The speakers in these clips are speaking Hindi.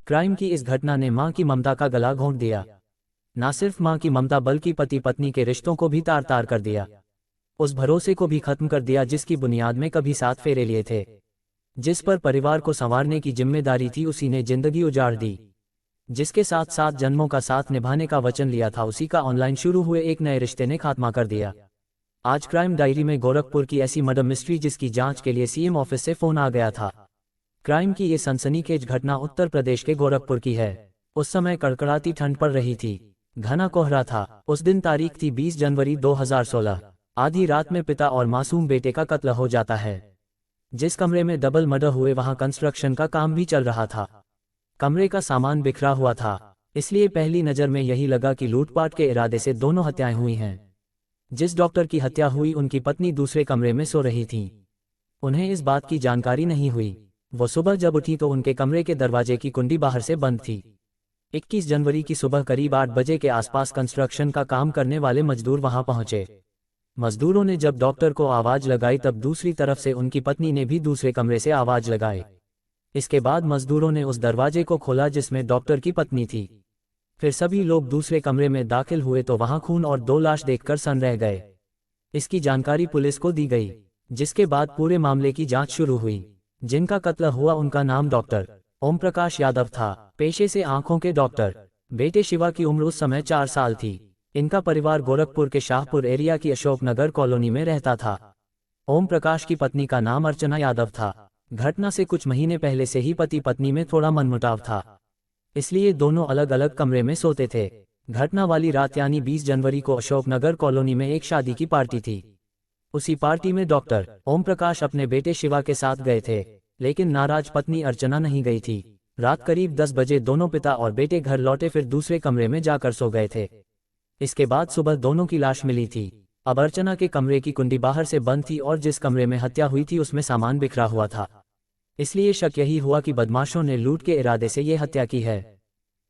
क्राइम की इस घटना ने मां की ममता का गला घोंट दिया। न सिर्फ मां की ममता बल्कि पति पत्नी के रिश्तों को भी तार तार कर दिया। उस भरोसे को भी खत्म कर दिया जिसकी बुनियाद में कभी 7 फेरे लिए थे। जिस पर परिवार को संवारने की जिम्मेदारी थी उसी ने जिंदगी उजाड़ दी। जिसके साथ 7 जन्मों का साथ निभाने का वचन लिया था उसी का ऑनलाइन शुरू हुए एक नए रिश्ते ने खात्मा कर दिया। आज क्राइम डायरी में गोरखपुर की ऐसी मर्डर मिस्ट्री जिसकी जांच के लिए सीएम ऑफिस से फोन आ गया था। क्राइम की ये सनसनीखेज घटना उत्तर प्रदेश के गोरखपुर की है। उस समय कड़कड़ाती ठंड पड़ रही थी, घना कोहरा था। उस दिन तारीख थी 20 जनवरी 2016। आधी रात में पिता और मासूम बेटे का कत्ल हो जाता है। जिस कमरे में डबल मर्डर हुए वहां कंस्ट्रक्शन का काम भी चल रहा था। कमरे का सामान बिखरा हुआ था, इसलिए पहली नजर में यही लगा कि लूटपाट के इरादे से दोनों हत्याएं हुई हैं। जिस डॉक्टर की हत्या हुई उनकी पत्नी दूसरे कमरे में सो रही थी। उन्हें इस बात की जानकारी नहीं हुई। वो सुबह जब उठी तो उनके कमरे के दरवाजे की कुंडी बाहर से बंद थी। 21 जनवरी की सुबह करीब 8 बजे के आसपास कंस्ट्रक्शन का काम करने वाले मजदूर वहां पहुंचे। मजदूरों ने जब डॉक्टर को आवाज लगाई तब दूसरी तरफ से उनकी पत्नी ने भी दूसरे कमरे से आवाज लगाई। इसके बाद मजदूरों ने उस दरवाजे को खोला जिसमें डॉक्टर की पत्नी थी। फिर सभी लोग दूसरे कमरे में दाखिल हुए तो वहां खून और 2 लाश देखकर सन रह गए। इसकी जानकारी पुलिस को दी गई, जिसके बाद पूरे मामले की जांच शुरू हुई। जिनका कत्ल हुआ उनका नाम डॉक्टर ओम प्रकाश यादव था, पेशे से आंखों के डॉक्टर। बेटे शिवा की उम्र उस समय 4 साल थी। इनका परिवार गोरखपुर के शाहपुर एरिया की अशोकनगर कॉलोनी में रहता था। ओम प्रकाश की पत्नी का नाम अर्चना यादव था। घटना से कुछ महीने पहले से ही पति पत्नी में थोड़ा मनमुटाव था, इसलिए दोनों अलग अलग कमरे में सोते थे। घटना वाली रात यानी 20 जनवरी को अशोकनगर कॉलोनी में एक शादी की पार्टी थी। उसी पार्टी में डॉक्टर ओम प्रकाश अपने बेटे शिवा के साथ गए थे, लेकिन नाराज पत्नी अर्चना नहीं गई थी। रात करीब 10 बजे दोनों पिता और बेटे घर लौटे, फिर दूसरे कमरे में जाकर सो गए थे। इसके बाद सुबह दोनों की लाश मिली थी। अब अर्चना के कमरे की कुंडी बाहर से बंद थी और जिस कमरे में हत्या हुई थी उसमें सामान बिखरा हुआ था। इसलिए शक यही हुआ कि बदमाशों ने लूट के इरादे से ये हत्या की है।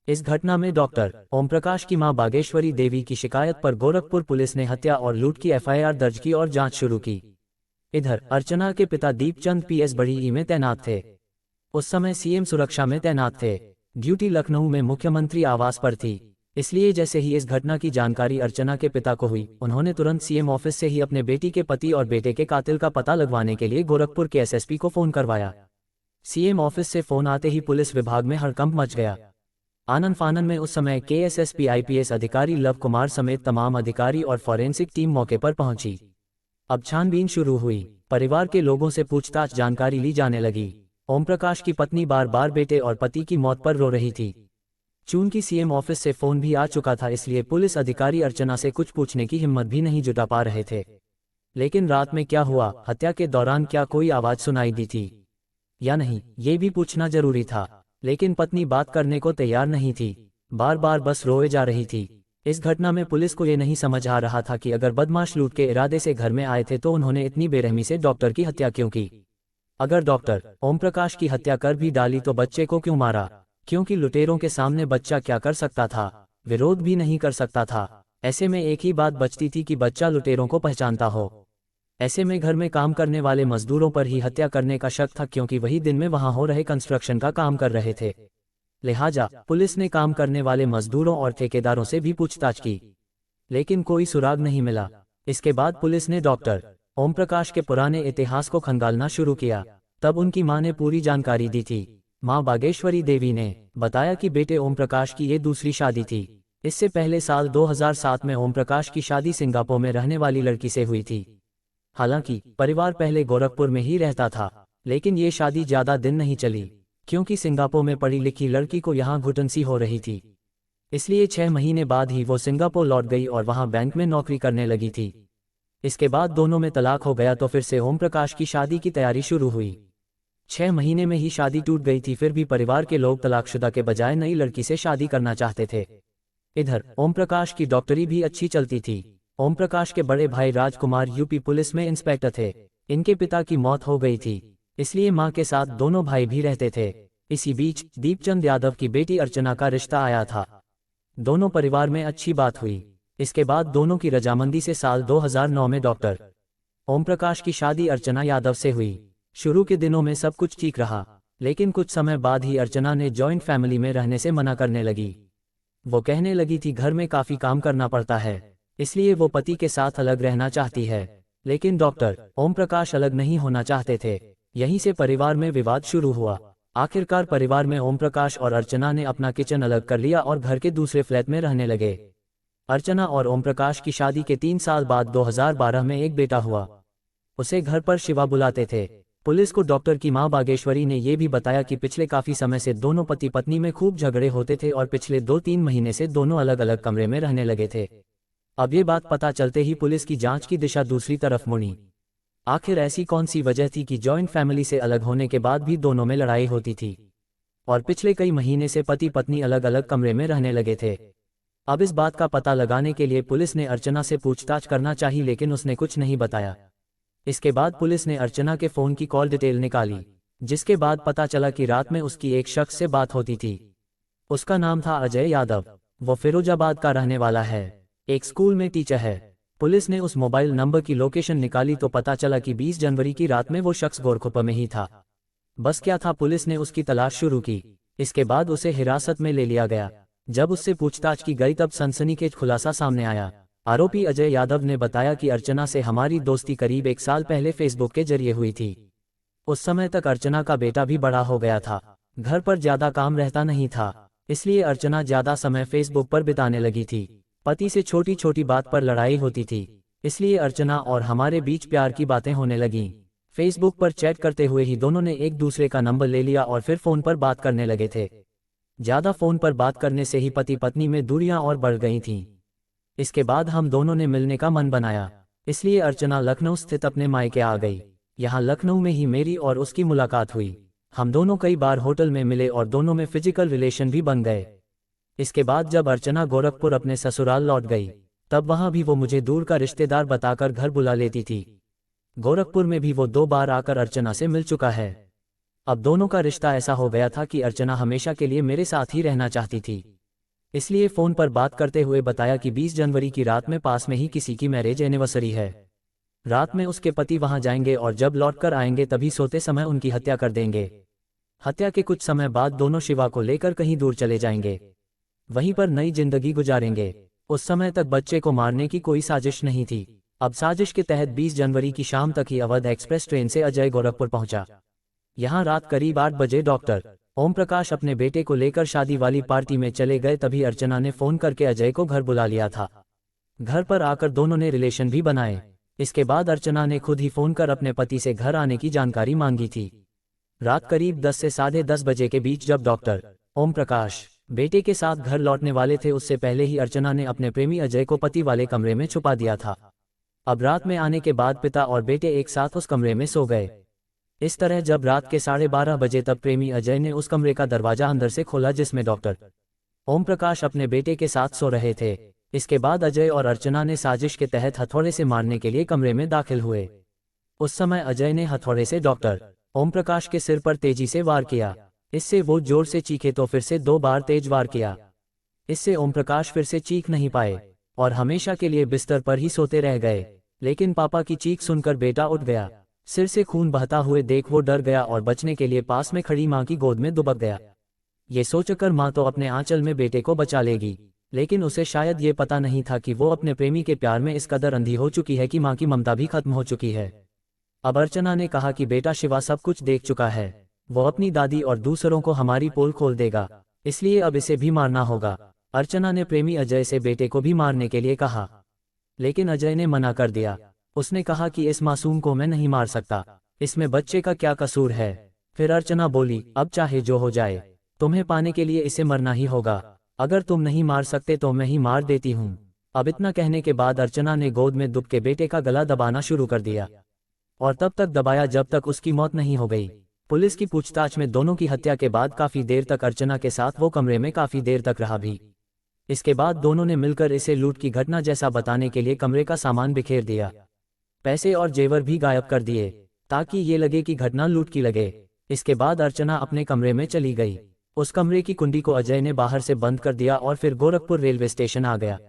इस घटना में डॉक्टर ओम प्रकाश की मां बागेश्वरी देवी की शिकायत पर गोरखपुर पुलिस ने हत्या और लूट की एफआईआर दर्ज की और जांच शुरू की। इधर अर्चना के पिता दीपचंद पीएस बड़ी में तैनात थे। उस समय सीएम सुरक्षा में तैनात थे। ड्यूटी लखनऊ में मुख्यमंत्री आवास पर थी। इसलिए जैसे ही इस घटना की जानकारी अर्चना के पिता को हुई, उन्होंने तुरंत सीएम ऑफिस से ही अपने बेटी के पति और बेटे के कातिल का पता लगवाने के लिए गोरखपुर के एसएसपी को फोन करवाया। सीएम ऑफिस से फोन आते ही पुलिस विभाग में हड़कंप मच गया। आनन फानन में उस समय के एसएसपी आईपीएस अधिकारी लव कुमार समेत तमाम अधिकारी और फॉरेंसिक टीम मौके पर पहुंची। अब छानबीन शुरू हुई। परिवार के लोगों से पूछताछ जानकारी ली जाने लगी। ओम प्रकाश की पत्नी बार बार बेटे और पति की मौत पर रो रही थी। चूंकि सीएम ऑफिस से फोन भी आ चुका था, इसलिए पुलिस अधिकारी अर्चना से कुछ पूछने की हिम्मत भी नहीं जुटा पा रहे थे। लेकिन रात में क्या हुआ, हत्या के दौरान क्या कोई आवाज सुनाई दी थी या नहीं, ये भी पूछना जरूरी था। लेकिन पत्नी बात करने को तैयार नहीं थी, बार बार बस रोए जा रही थी। इस घटना में पुलिस को ये नहीं समझ आ रहा था कि अगर बदमाश लूट के इरादे से घर में आए थे तो उन्होंने इतनी बेरहमी से डॉक्टर की हत्या क्यों की। अगर डॉक्टर ओम प्रकाश की हत्या कर भी डाली तो बच्चे को क्यों मारा, क्योंकि लुटेरों के सामने बच्चा क्या कर सकता था, विरोध भी नहीं कर सकता था। ऐसे में एक ही बात बचती थी कि बच्चा लुटेरों को पहचानता हो। ऐसे में घर में काम करने वाले मजदूरों पर ही हत्या करने का शक था, क्योंकि वही दिन में वहां हो रहे कंस्ट्रक्शन का काम कर रहे थे। लिहाजा पुलिस ने काम करने वाले मजदूरों और ठेकेदारों से भी पूछताछ की, लेकिन कोई सुराग नहीं मिला। इसके बाद पुलिस ने डॉक्टर ओम प्रकाश के पुराने इतिहास को खंगालना शुरू किया। तब उनकी मां ने पूरी जानकारी दी थी। मां बागेश्वरी देवी ने बताया कि बेटे ओम प्रकाश की ये दूसरी शादी थी। इससे पहले साल 2007 में ओम प्रकाश की शादी सिंगापुर में रहने वाली लड़की से हुई थी। हालांकि परिवार पहले गोरखपुर में ही रहता था, लेकिन ये शादी ज्यादा दिन नहीं चली, क्योंकि सिंगापुर में पढ़ी लिखी लड़की को यहाँ घुटन सी हो रही थी। इसलिए 6 महीने बाद ही वो सिंगापुर लौट गई और वहाँ बैंक में नौकरी करने लगी थी। इसके बाद दोनों में तलाक हो गया तो फिर से ओम प्रकाश की शादी की तैयारी शुरू हुई। 6 महीने में ही शादी टूट गई थी। फिर भी परिवार के लोग तलाकशुदा के बजाय नई लड़की से शादी करना चाहते थे। इधर ओम प्रकाश की डॉक्टरी भी अच्छी चलती थी। ओम प्रकाश के बड़े भाई राजकुमार यूपी पुलिस में इंस्पेक्टर थे। इनके पिता की मौत हो गई थी, इसलिए मां के साथ दोनों भाई भी रहते थे। इसी बीच दीपचंद यादव की बेटी अर्चना का रिश्ता आया था। दोनों परिवार में अच्छी बात हुई। इसके बाद दोनों की रजामंदी से साल 2009 में डॉक्टर ओम प्रकाश की शादी अर्चना यादव से हुई। शुरू के दिनों में सब कुछ ठीक रहा। लेकिन कुछ समय बाद ही अर्चना ने जॉइंट फैमिली में रहने से मना करने लगी। वो कहने लगी थी घर में काफ़ी काम करना पड़ता है, इसलिए वो पति के साथ अलग रहना चाहती है। लेकिन डॉक्टर ओम प्रकाश अलग नहीं होना चाहते थे। यहीं से परिवार में विवाद शुरू हुआ। आखिरकार परिवार में ओम प्रकाश और अर्चना ने अपना किचन अलग कर लिया और घर के दूसरे फ्लैट में रहने लगे। अर्चना और ओम प्रकाश की शादी के 3 साल बाद 2012 में एक बेटा हुआ। उसे घर पर शिवा बुलाते थे। पुलिस को डॉक्टर की मां बागेश्वरी ने यह भी बताया कि पिछले काफी समय से दोनों पति पत्नी में खूब झगड़े होते थे और पिछले 2-3 महीने से दोनों अलग अलग कमरे में रहने लगे थे। अब ये बात पता चलते ही पुलिस की जांच की दिशा दूसरी तरफ मुड़ी। आखिर ऐसी कौन सी वजह थी कि जॉइंट फैमिली से अलग होने के बाद भी दोनों में लड़ाई होती थी और पिछले कई महीने से पति पत्नी अलग अलग कमरे में रहने लगे थे। अब इस बात का पता लगाने के लिए पुलिस ने अर्चना से पूछताछ करना चाही, लेकिन उसने कुछ नहीं बताया। इसके बाद पुलिस ने अर्चना के फ़ोन की कॉल डिटेल निकाली, जिसके बाद पता चला कि रात में उसकी एक शख्स से बात होती थी। उसका नाम था अजय यादव। वो फिरोजाबाद का रहने वाला है, एक स्कूल में टीचर है। पुलिस ने उस मोबाइल नंबर की लोकेशन निकाली तो पता चला कि 20 जनवरी की रात में वो शख्स गोरखपुर में ही था। बस क्या था, पुलिस ने उसकी तलाश शुरू की। इसके बाद उसे हिरासत में ले लिया गया। जब उससे पूछताछ की गई तब सनसनीखेज खुलासा सामने आया। आरोपी अजय यादव ने बताया कि अर्चना से हमारी दोस्ती करीब 1 साल पहले फेसबुक के जरिए हुई थी। उस समय तक अर्चना का बेटा भी बड़ा हो गया था। घर पर ज्यादा काम रहता नहीं था, इसलिए अर्चना ज्यादा समय फेसबुक पर बिताने लगी थी। पति से छोटी छोटी बात पर लड़ाई होती थी, इसलिए अर्चना और हमारे बीच प्यार की बातें होने लगीं। फेसबुक पर चैट करते हुए ही दोनों ने एक दूसरे का नंबर ले लिया और फिर फोन पर बात करने लगे थे। ज्यादा फोन पर बात करने से ही पति पत्नी में दूरियां और बढ़ गई थीं। इसके बाद हम दोनों ने मिलने का मन बनाया, इसलिए अर्चना लखनऊ स्थित अपने मायके आ गई। यहाँ लखनऊ में ही मेरी और उसकी मुलाकात हुई। हम दोनों कई बार होटल में मिले और दोनों में फिजिकल रिलेशन भी बन गए। इसके बाद जब अर्चना गोरखपुर अपने ससुराल लौट गई, तब वहां भी वो मुझे दूर का रिश्तेदार बताकर घर बुला लेती थी। गोरखपुर में भी वो 2 बार आकर अर्चना से मिल चुका है। अब दोनों का रिश्ता ऐसा हो गया था कि अर्चना हमेशा के लिए मेरे साथ ही रहना चाहती थी। इसलिए फ़ोन पर बात करते हुए बताया कि 20 जनवरी की रात में पास में ही किसी की मैरिज एनिवर्सरी है। रात में उसके पति वहां जाएंगे और जब लौटकर आएंगे तभी सोते समय उनकी हत्या कर देंगे। हत्या के कुछ समय बाद दोनों शिवा को लेकर कहीं दूर चले जाएंगे, वहीं पर नई जिंदगी गुजारेंगे। उस समय तक बच्चे को मारने की कोई साजिश नहीं थी। अब साजिश के तहत 20 जनवरी की शाम तक ही अवध एक्सप्रेस ट्रेन से अजय गोरखपुर पहुंचा। यहां रात करीब 8 बजे डॉक्टर ओम प्रकाश अपने बेटे को लेकर शादी वाली पार्टी में चले गए, तभी अर्चना ने फोन करके अजय को घर बुला लिया था। घर पर आकर दोनों ने रिलेशन भी बनाए। इसके बाद अर्चना ने खुद ही फोन कर अपने पति से घर आने की जानकारी मांगी थी। रात करीब 10 से 10:30 बजे के बीच जब डॉक्टर ओम प्रकाश बेटे के साथ घर लौटने वाले थे, उससे पहले ही अर्चना ने अपने प्रेमी अजय को पति वाले कमरे में छुपा दिया था। अब रात में आने के बाद पिता और बेटे एक साथ उस कमरे में सो गए। इस तरह जब रात के 12:30 बजे तब प्रेमी अजय ने उस कमरे का दरवाजा अंदर से खोला जिसमें डॉक्टर ओम प्रकाश अपने बेटे के साथ सो रहे थे। इसके बाद अजय और अर्चना ने साजिश के तहत हथौड़े से मारने के लिए कमरे में दाखिल हुए। उस समय अजय ने हथौड़े से डॉक्टर ओम प्रकाश के सिर पर तेजी से वार किया। इससे वो जोर से चीखे तो फिर से 2 बार तेज वार किया। इससे ओम प्रकाश फिर से चीख नहीं पाए और हमेशा के लिए बिस्तर पर ही सोते रह गए। लेकिन पापा की चीख सुनकर बेटा उठ गया। सिर से खून बहता हुए देख वो डर गया और बचने के लिए पास में खड़ी मां की गोद में दुबक गया। ये सोचकर मां तो अपने आंचल में बेटे को बचा लेगी, लेकिन उसे शायद ये पता नहीं था कि वो अपने प्रेमी के प्यार में इस कदर अंधी हो चुकी है कि मां की ममता भी खत्म हो चुकी है। अब अर्चना ने कहा कि बेटा शिवा सब कुछ देख चुका है, वो अपनी दादी और दूसरों को हमारी पोल खोल देगा, इसलिए अब इसे भी मारना होगा। अर्चना ने प्रेमी अजय से बेटे को भी मारने के लिए कहा, लेकिन अजय ने मना कर दिया। उसने कहा कि इस मासूम को मैं नहीं मार सकता, इसमें बच्चे का क्या कसूर है। फिर अर्चना बोली, अब चाहे जो हो जाए, तुम्हें पाने के लिए इसे मरना ही होगा। अगर तुम नहीं मार सकते तो मैं ही मार देती हूँ। अब इतना कहने के बाद अर्चना ने गोद में दुब के बेटे का गला दबाना शुरू कर दिया और तब तक दबाया जब तक उसकी मौत नहीं हो गई। पुलिस की पूछताछ में दोनों की हत्या के बाद काफी देर तक अर्चना के साथ वो कमरे में काफी देर तक रहा भी। इसके बाद दोनों ने मिलकर इसे लूट की घटना जैसा बताने के लिए कमरे का सामान बिखेर दिया। पैसे और जेवर भी गायब कर दिए ताकि ये लगे कि घटना लूट की लगे। इसके बाद अर्चना अपने कमरे में चली गई। उस कमरे की कुंडी को अजय ने बाहर से बंद कर दिया और फिर गोरखपुर रेलवे स्टेशन आ गया।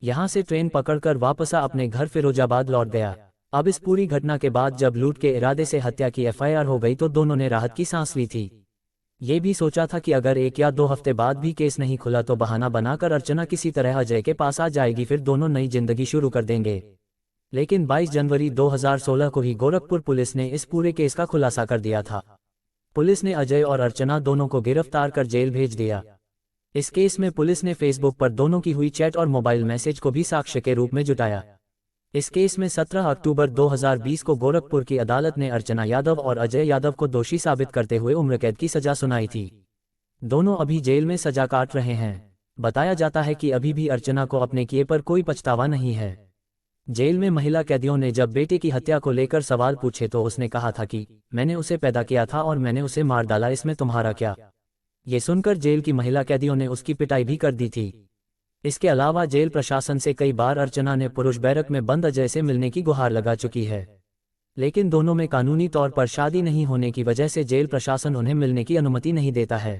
यहां से ट्रेन पकड़कर वापस अपने घर फिरोजाबाद लौट गया। अब इस पूरी घटना के बाद जब लूट के इरादे से हत्या की एफआईआर हो गई तो दोनों ने राहत की सांस ली थी। ये भी सोचा था कि अगर 1 या 2 हफ्ते बाद भी केस नहीं खुला तो बहाना बनाकर अर्चना किसी तरह अजय के पास आ जाएगी, फिर दोनों नई जिंदगी शुरू कर देंगे। लेकिन 22 जनवरी 2016 को ही गोरखपुर पुलिस ने इस पूरे केस का खुलासा कर दिया था। पुलिस ने अजय और अर्चना दोनों को गिरफ्तार कर जेल भेज दिया। इस केस में पुलिस ने फेसबुक पर दोनों की हुई चैट और मोबाइल मैसेज को भी साक्ष्य के रूप में जुटाया। इस केस में 17 अक्टूबर 2020 को गोरखपुर की अदालत ने अर्चना यादव और अजय यादव को दोषी साबित करते हुए उम्रकैद की सजा सुनाई थी। दोनों अभी जेल में सजा काट रहे हैं। बताया जाता है कि अभी भी अर्चना को अपने किए पर कोई पछतावा नहीं है। जेल में महिला कैदियों ने जब बेटे की हत्या को लेकर सवाल पूछे तो उसने कहा था कि मैंने उसे पैदा किया था और मैंने उसे मार डाला, इसमें तुम्हारा क्या। ये सुनकर जेल की महिला कैदियों ने उसकी पिटाई भी कर दी थी। इसके अलावा जेल प्रशासन से कई बार अर्चना ने पुरुष बैरक में बंद अजय से मिलने की गुहार लगा चुकी है, लेकिन दोनों में कानूनी तौर पर शादी नहीं होने की वजह से जेल प्रशासन उन्हें मिलने की अनुमति नहीं देता है।